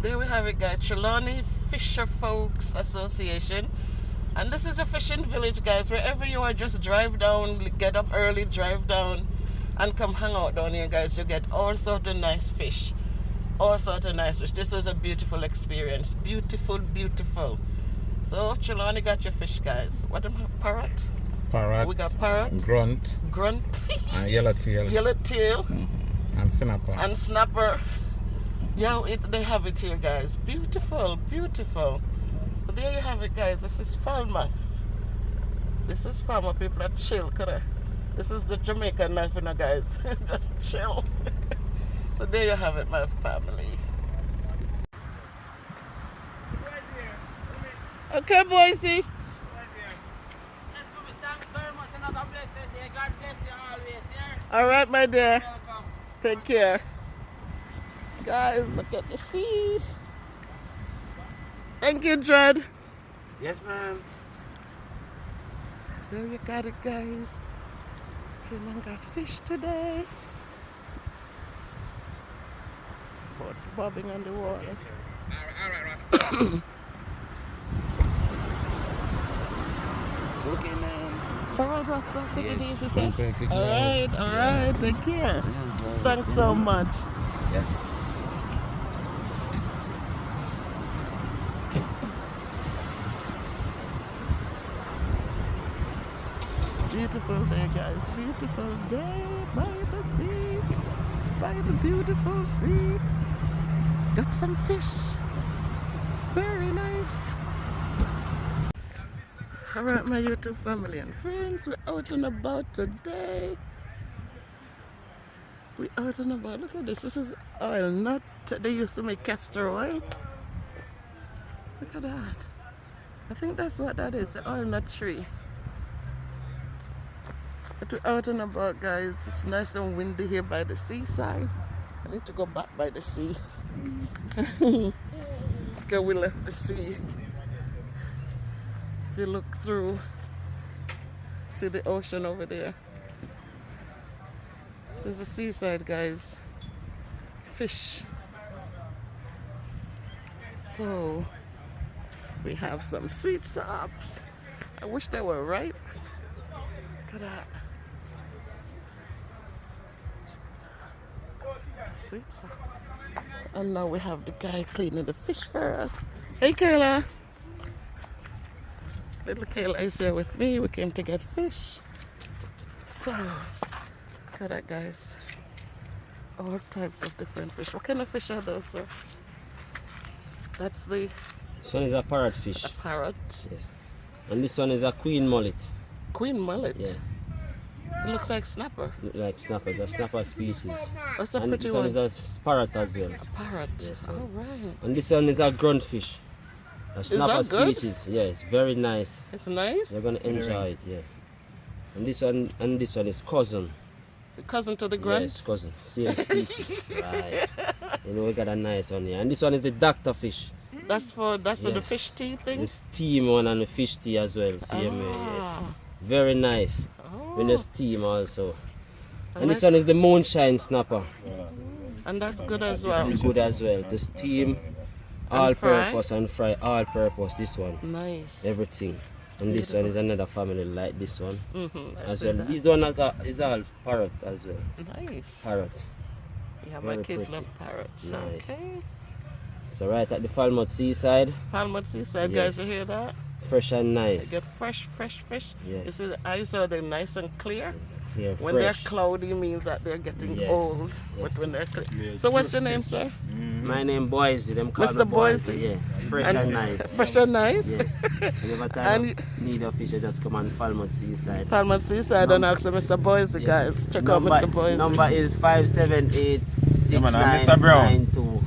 There we have it, guys. Trelawney Fisher Folks Association. And this is a fishing village, guys. Wherever you are, just drive down, get up early, drive down, and come hang out down here, guys. You get all sorts of nice fish. All sorts of nice fish. This was a beautiful experience. Beautiful, beautiful. So, Trelawney got your fish, guys. What am I? Parrot? Parrot. We got parrot. Grunt. Grunt. And yellowtail. Yellowtail. And snapper. And snapper. Yeah, they have it here, guys. Beautiful, beautiful. But there you have it, guys. This is Falmouth. This is Falmouth. People are chill, correct? This is the Jamaican life, you know, guys. Just chill. So there you have it, my family. Okay, Boise. Thanks very much and have a blessed day. God bless you always, yeah? All right, my dear. Welcome. Take care. Guys, look at the sea. Thank you, Dread. Yes, ma'am. So you got it, guys. Came and got fish today. Boat's bobbing on the water. All right. Okay, ma'am. All right, Rasta, take it easy, sir. Okay, take All care. right, take care. Thanks so much. Yeah. Beautiful day, guys. Beautiful day by the sea. By the beautiful sea. Got some fish. Very nice. Alright, my YouTube family and friends, we're out and about today. We're out and about. Look at this. This is oil nut. They used to make castor oil. Look at that. I think that's what that is, the oil nut tree. But we're out and about, guys. It's nice and windy here by the seaside. I need to go back by the sea. Okay, we left the sea. If you look through, see the ocean over there. This is the seaside, guys. Fish. So, we have some sweet sops. I wish they were ripe. Look at that. Sweet sop. And now we have the guy cleaning the fish for us. Hey, Kayla. Little Kayla is here with me. We came to get fish. So, look at that, guys. All types of different fish. What kind of fish are those, sir? That's the... This one is a parrot fish. A parrot. Yes. And this one is a queen mullet. Queen mullet. Yeah. It looks like snapper. Look like snappers, a snapper species. What's a And pretty this one? one is a parrot as well. A parrot. Yes, All right. And this one is a grunt fish. A snapper that good? species. Yes, very nice. It's nice. You're gonna enjoy it, yeah. And this one is cousin. The cousin to the grunt. Yes, cousin. Same species. Right. You know we got a nice one here. And this one is the doctor fish. That's for the Yes. fish tea thing. The steam one and the fish tea as well. Same way, yes. Ah. Very nice. Oh. When the steam also. I And this like- one is the moonshine snapper. And that's good as well. This is good as well. The steam, And all fry? purpose and fry, all purpose. This one, Nice. everything. And this one is another family like this one I as see well. that. This one is all parrot as well. Nice. Parrot. Yeah, my Very kids pretty. love parrots. Nice. Okay. So right at the Falmouth seaside, Falmouth seaside, Yes. guys, you hear that? fresh and They nice. get fresh fish. Yes. You see the eyes are they nice and clear? Yeah, When fresh. they're cloudy means that they're getting Yes. old. But Yes. when they're clear. So what's your name, sir? My name Boise. Them call Mr. me Boise. Boise. Yeah, fresh and nice. Fresh and nice. Yes. Whenever time And you need a fish, you just come on Falmouth seaside. Falmouth seaside and ask Mr. Boise, Yes. guys. Check out Mr. Boise. Number is 578 Mr. Brown. 6992.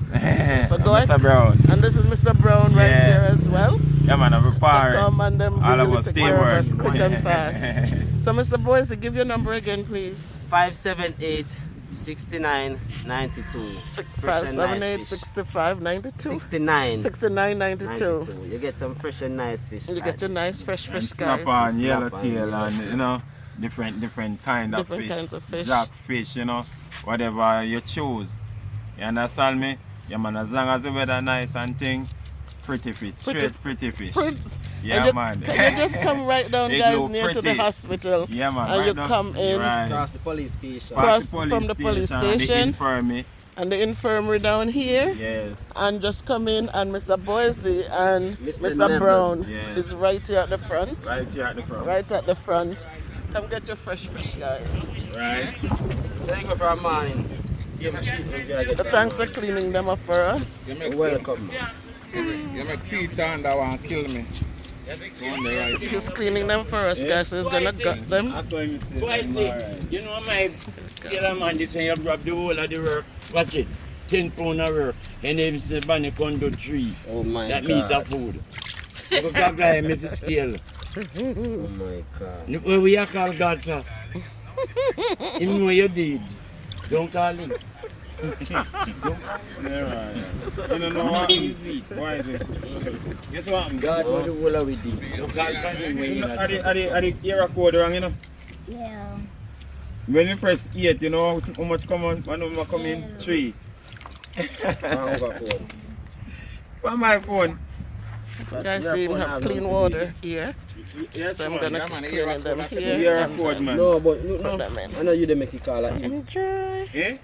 For going. Mr. Brown. And this is Mr. Brown right Yeah. here as well. Yeah, man, I'm a They parrot. come and them All of really us take care of teamwork. us quick and fast. So Mr. Boise, give your number again, please. 578 6992. 578 65 92 69 69 92. 92. You get some fresh and nice fish. You get your nice fresh And fish, guys. snapper and Snapper yellowtail and and, you know, different kind of Different fish. kinds of fish. Jack fish, you know, whatever you choose. You understand me? Yeah, man, as long as the weather nice and thing, pretty fish, straight pretty fish. Yeah, you, man. Can you just come right down, It guys, look near to the pretty. hospital? Yeah, man. And right you down- come in. Right. Across the police station. Cross from the police The station. infirmary. And the infirmary down here. Yes. And just come in, and Mr. Boise and Mr. Mr. Neville. Brown Yes. is right here at the front. Right here at the front. Right at the front. Come get your fresh fish, guys. Right. Say go for a morning. See if The thanks for cleaning them up for us. welcome. You make Peter and that one kill me. On the right. He's cleaning them for us, guys. So he's gonna gut them. That's why I'm Why see? You know my killer man, this you grab the whole of the work. Watch it. 10 pound of work. And then say Bunny come to 3. Oh my That god. meat of food. You go guy me to scale. Oh my god. Look where we are call God for. Him know you did. Don't call him. Yeah, right. You don't know what? Why is it? Guess what? God know the whole of we did. Don't call for him when you not. Are the era code wrong, you know? Yeah. When we press 8, you know how much come on? One of them come in 3. On my phone. You guys see him have clean water here. Yes, So I'm man. gonna Yeah, man, clean them The here. era and code, man. No, but no, put them in. I know you didn't make it call like him. Enjoy. Eh?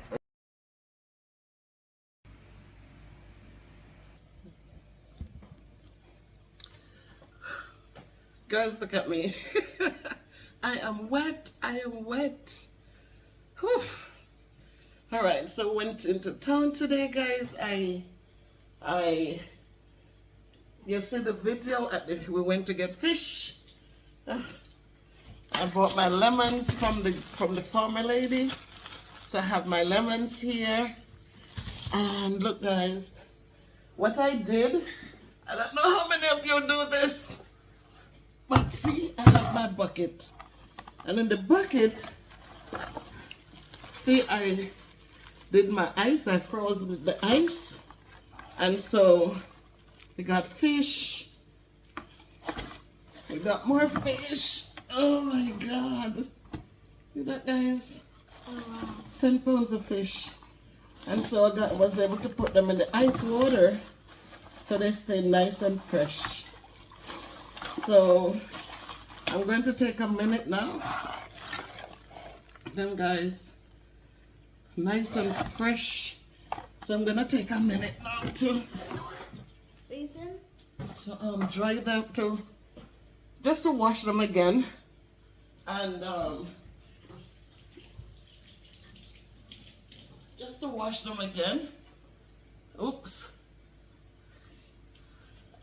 Guys, look at me. I am wet. I am wet. Whew. All right, so went into town today, guys. You'll see the video we went to get fish. I bought my lemons from the farmer lady. So I have my lemons here. And look, guys, what I did, I don't know how many of you do this, but see, I have my bucket. And in the bucket, see, I did my ice, I froze the ice. And so we got fish. We got more fish. Oh my God. See that, guys? 10 pounds of fish. And so I was able to put them in the ice water so they stay nice and fresh. So I'm going to take a minute now. Them guys, nice and fresh. So I'm gonna take a minute now to Season? dry them, just to wash them again, and just to wash them again. Oops.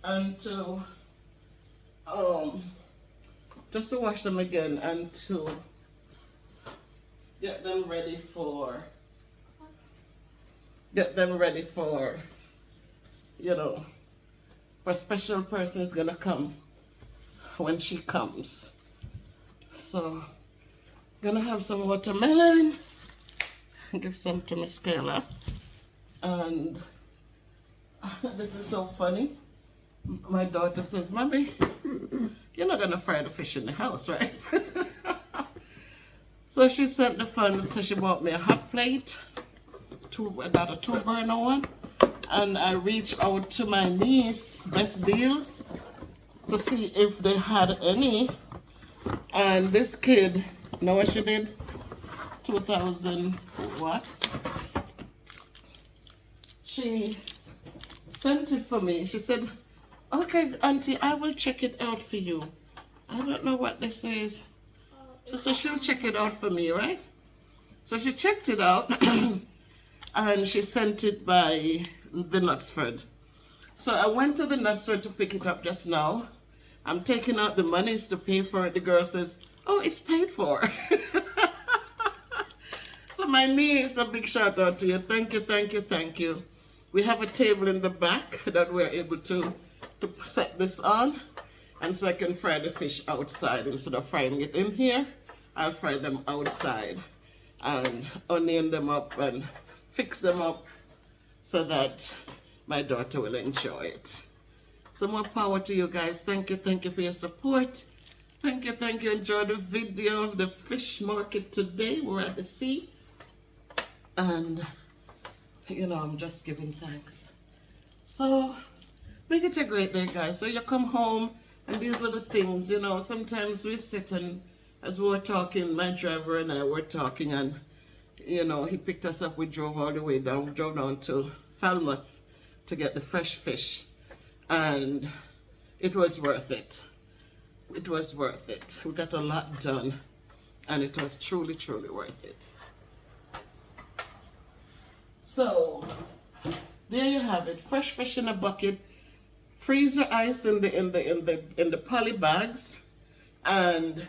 And to just to wash them again and to get them ready for you know, for a special person is gonna come when she comes. So gonna have some watermelon, give some to Miss Kayla. And this is so funny. My daughter says, "Mommy, you're not gonna fry the fish in the house, right?" So she sent the funds, so she bought me a hot plate. I got a 2-burner one. And I reached out to my niece, Best Deals, to see if they had any. And this kid, you know what she did? 2,000 watts. She sent it for me. She said, "Okay, Auntie, I will check it out for you." I don't know what this is. She said she'll check it out for me, right? So she checked it out and she sent it by the Knutsford. So I went to the Knutsford to pick it up just now. I'm taking out the monies to pay for it. The girl says, "Oh, it's paid for." So my niece, a big shout out to you. Thank you, thank you, thank you. We have a table in the back that we're able to set this on. And so I can fry the fish outside instead of frying it in here. I'll fry them outside and onion them up and fix them up so that my daughter will enjoy it. So more power to you guys. Thank you for your support. Thank you. Enjoy the video of the fish market today. We're at the sea. And you know, I'm just giving thanks. So make it a great day, guys. So you come home and these little things, you know, sometimes we sit and as we were talking, my driver and I were talking, and you know, he picked us up. We drove all the way down, drove down to Falmouth to get the fresh fish, and it was worth it. It was worth it. We got a lot done, and it was truly, truly worth it. So there you have it. Fresh fish in a bucket. Freeze your ice in the poly bags, and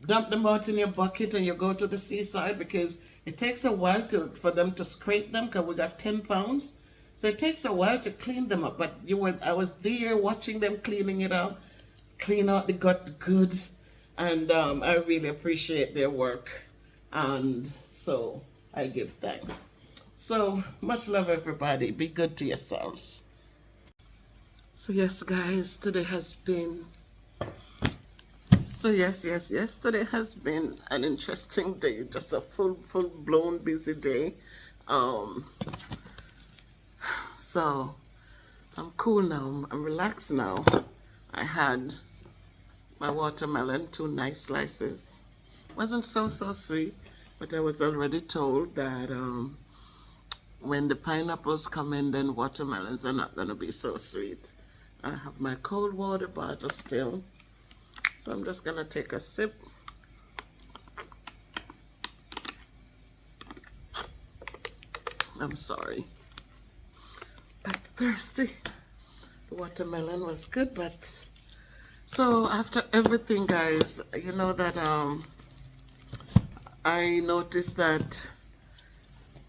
dump them out in your bucket, and you go to the seaside, because it takes a while for them to scrape them, because we got 10 pounds. So it takes a while to clean them up. But I was there watching them cleaning it up, clean out the gut good, and I really appreciate their work, and so I give thanks. So much love, everybody. Be good to yourselves. So yes, guys, today has been. So yes, today has been an interesting day, just a full-blown busy day. So I'm cool now, I'm relaxed now. I had my watermelon, 2 nice slices. Wasn't so sweet, but I was already told that when the pineapples come in, then watermelons are not gonna be so sweet. I have my cold water bottle still. So I'm just gonna take a sip. I'm sorry. I'm thirsty. The watermelon was good, but so after everything, guys, you know that I noticed that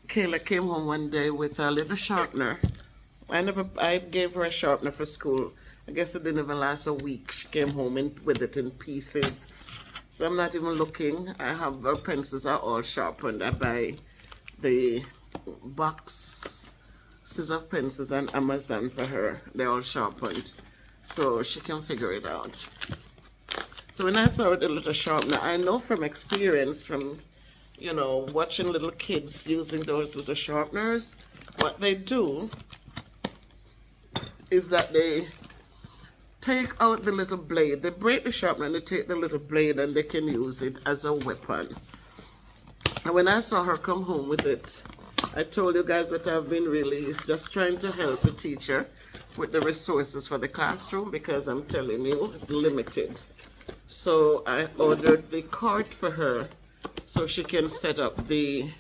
Kayla came home one day with a little sharpener. I gave her a sharpener for school. I guess it didn't even last a week. She came home with it in pieces. So I'm not even looking. I have her pencils are all sharpened. I buy the boxes of pencils on Amazon for her. They're all sharpened, so she can figure it out. So when I saw the little sharpener, I know from experience, from, you know, watching little kids using those little sharpeners, what they do is that they take out the little blade. They break the sharpener and they take the little blade and they can use it as a weapon. And when I saw her come home with it, I told you guys that I've been really just trying to help the teacher with the resources for the classroom, because I'm telling you, limited. So I ordered the cart for her so she can set up the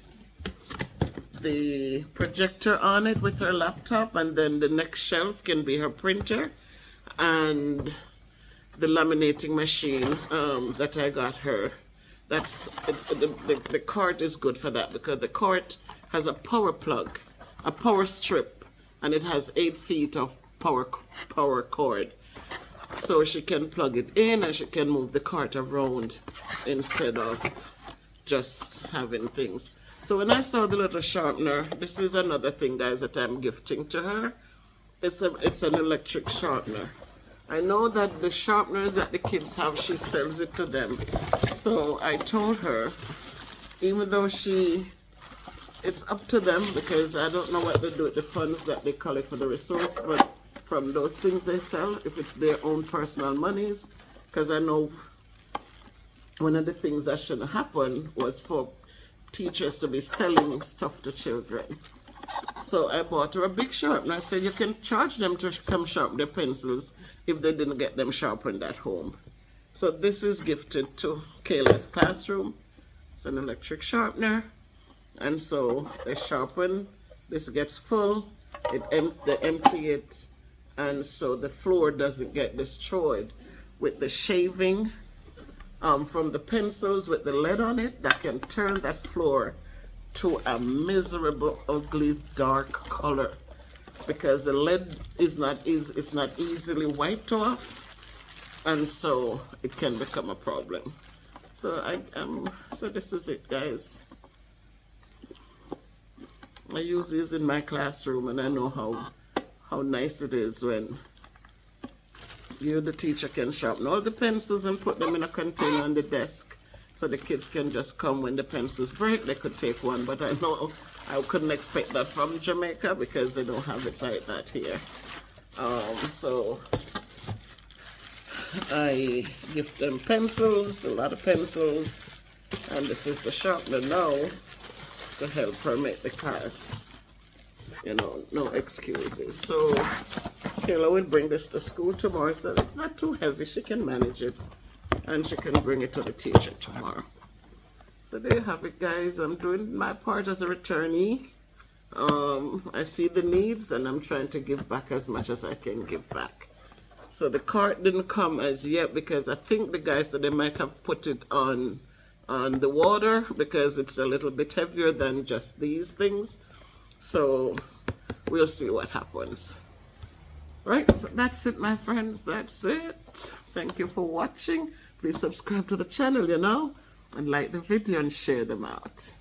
projector on it with her laptop, and then the next shelf can be her printer, and the laminating machine that I got her. The cart is good for that, because the cart has a power plug, a power strip, and it has 8 feet of power cord. So she can plug it in and she can move the cart around instead of just having things. So when I saw the little sharpener, this is another thing, guys, that I'm gifting to her. It's an electric sharpener. I know that the sharpeners that the kids have, she sells it to them. So I told her, even though it's up to them, because I don't know what they do with the funds that they collect for the resource, but from those things they sell, if it's their own personal monies, because I know one of the things that shouldn't happen was for teachers to be selling stuff to children. So I bought her a big sharpener. I said you can charge them to come sharpen their pencils if they didn't get them sharpened at home. So this is gifted to Kayla's classroom. It's an electric sharpener, and so they sharpen. This gets full. They empty it, and so the floor doesn't get destroyed with the shaving from the pencils with the lead on it. That can turn that floor to a miserable, ugly, dark color, because the lead is not easily wiped off, and so it can become a problem. So so this is it, guys. I use these in my classroom, and I know how nice it is when you, the teacher, can sharpen all the pencils and put them in a container on the desk, so the kids can just come when the pencils break. They could take one, but I know I couldn't expect that from Jamaica because they don't have it like that here. So I give them pencils, a lot of pencils, and this is the sharpener now to help her make the class. You know, no excuses. So Kayla will bring this to school tomorrow, so it's not too heavy. She can manage it, and she can bring it to the teacher tomorrow. So there you have it, guys. I'm doing my part as a returnee. I see the needs, and I'm trying to give back as much as I can give back. So the cart didn't come as yet because I think the guy said they might have put it on the water because it's a little bit heavier than just these things. So we'll see what happens. Right, so that's it, my friends. That's it. Thank you for watching. Please subscribe to the channel, you know, and like the video and share them out.